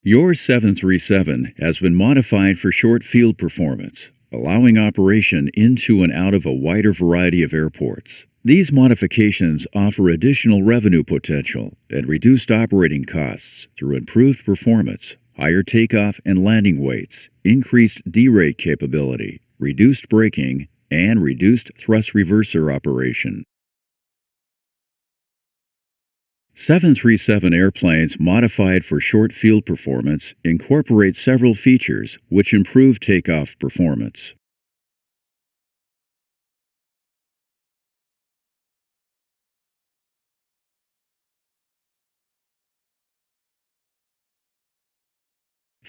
Your 737 has been modified for short field performance, allowing operation into and out of a wider variety of airports. These modifications offer additional revenue potential and reduced operating costs through improved performance, higher takeoff and landing weights, increased derate capability, reduced braking, and reduced thrust reverser operation. 737 airplanes modified for short field performance incorporate several features which improve takeoff performance.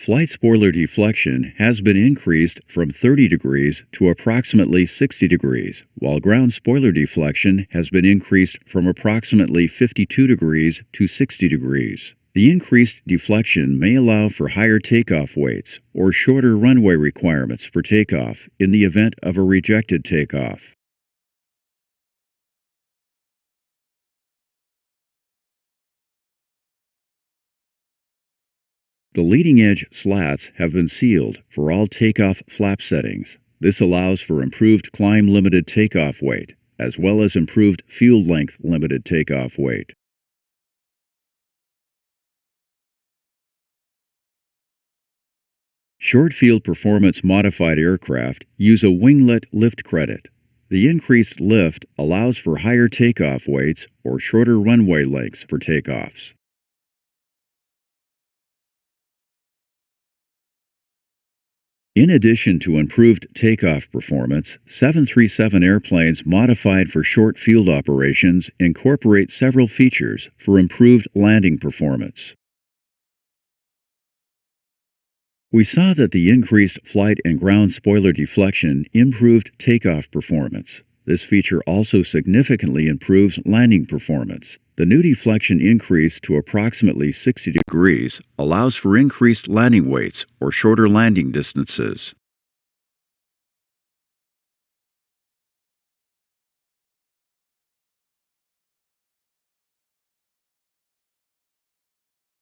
Flight spoiler deflection has been increased from 30 degrees to approximately 60 degrees, while ground spoiler deflection has been increased from approximately 52 degrees to 60 degrees. The increased deflection may allow for higher takeoff weights or shorter runway requirements for takeoff in the event of a rejected takeoff. The leading edge slats have been sealed for all takeoff flap settings. This allows for improved climb limited takeoff weight, as well as improved field length limited takeoff weight. Short field performance modified aircraft use a winglet lift credit. The increased lift allows for higher takeoff weights or shorter runway lengths for takeoffs. In addition to improved takeoff performance, 737 airplanes modified for short field operations incorporate several features for improved landing performance. We saw that the increased flight and ground spoiler deflection improved takeoff performance. This feature also significantly improves landing performance. The new deflection increase to approximately 60 degrees allows for increased landing weights or shorter landing distances.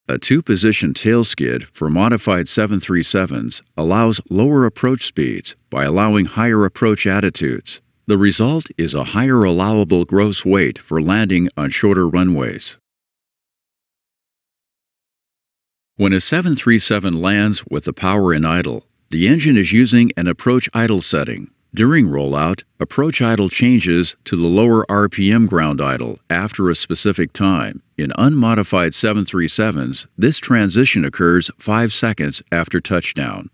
A two-position tail skid for modified 737s allows lower approach speeds by allowing higher approach attitudes. The result is a higher allowable gross weight for landing on shorter runways. When a 737 lands with the power in idle, the engine is using an approach idle setting. During rollout, approach idle changes to the lower RPM ground idle after a specific time. In unmodified 737s, this transition occurs 5 seconds after touchdown.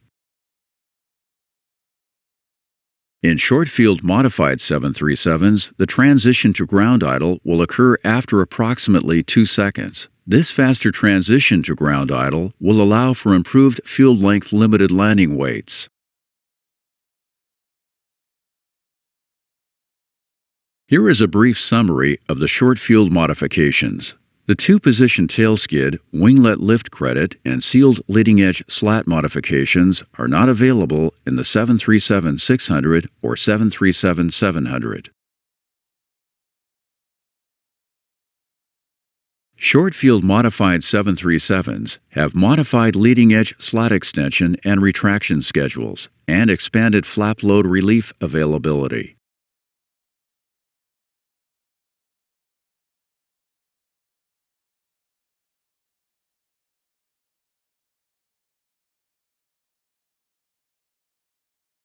In short-field modified 737s, the transition to ground idle will occur after approximately 2 seconds. This faster transition to ground idle will allow for improved field length limited landing weights. Here is a brief summary of the short-field modifications. The two-position tail skid, winglet lift credit, and sealed leading-edge slat modifications are not available in the 737-600 or 737-700. Short-field modified 737s have modified leading-edge slat extension and retraction schedules and expanded flap load relief availability.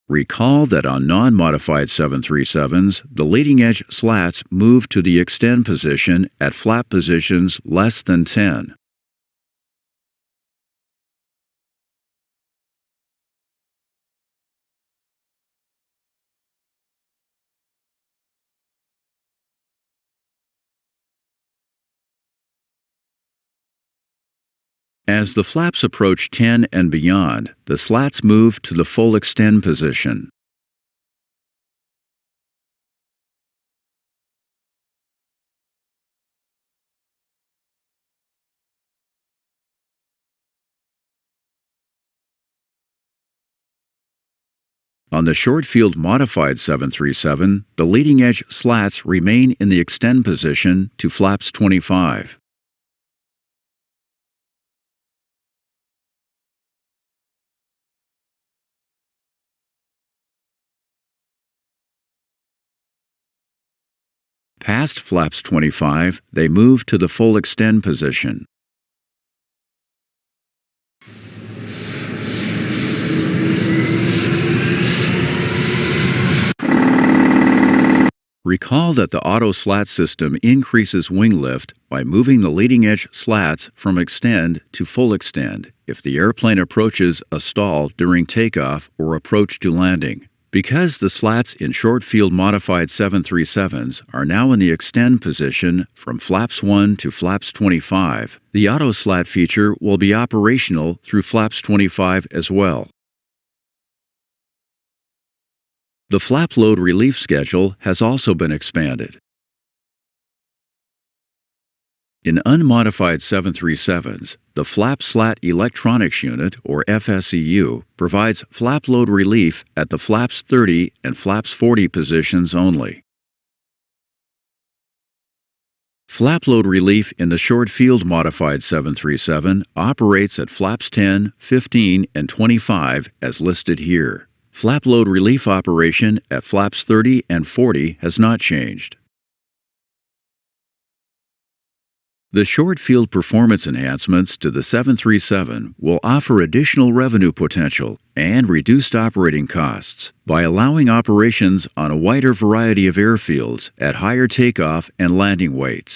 Recall that on non-modified 737s, the leading-edge slats move to the extend position at flap positions less than 10. As the flaps approach 10 and beyond, the slats move to the full extend position. On the short-field modified 737, the leading-edge slats remain in the extend position to flaps 25. Past flaps 25, they move to the full extend position. Recall that the auto slat system increases wing lift by moving the leading edge slats from extend to full extend if the airplane approaches a stall during takeoff or approach to landing. Because the slats in short field modified 737s are now in the extend position from flaps 1 to flaps 25, the auto slat feature will be operational through flaps 25 as well. The flap load relief schedule has also been expanded. In unmodified 737s, the Flap Slat Electronics Unit, or FSEU, provides flap load relief at the flaps 30 and flaps 40 positions only. Flap load relief in the short field modified 737 operates at flaps 10, 15, and 25 as listed here. Flap load relief operation at flaps 30 and 40 has not changed. The short field performance enhancements to the 737 will offer additional revenue potential and reduced operating costs by allowing operations on a wider variety of airfields at higher takeoff and landing weights.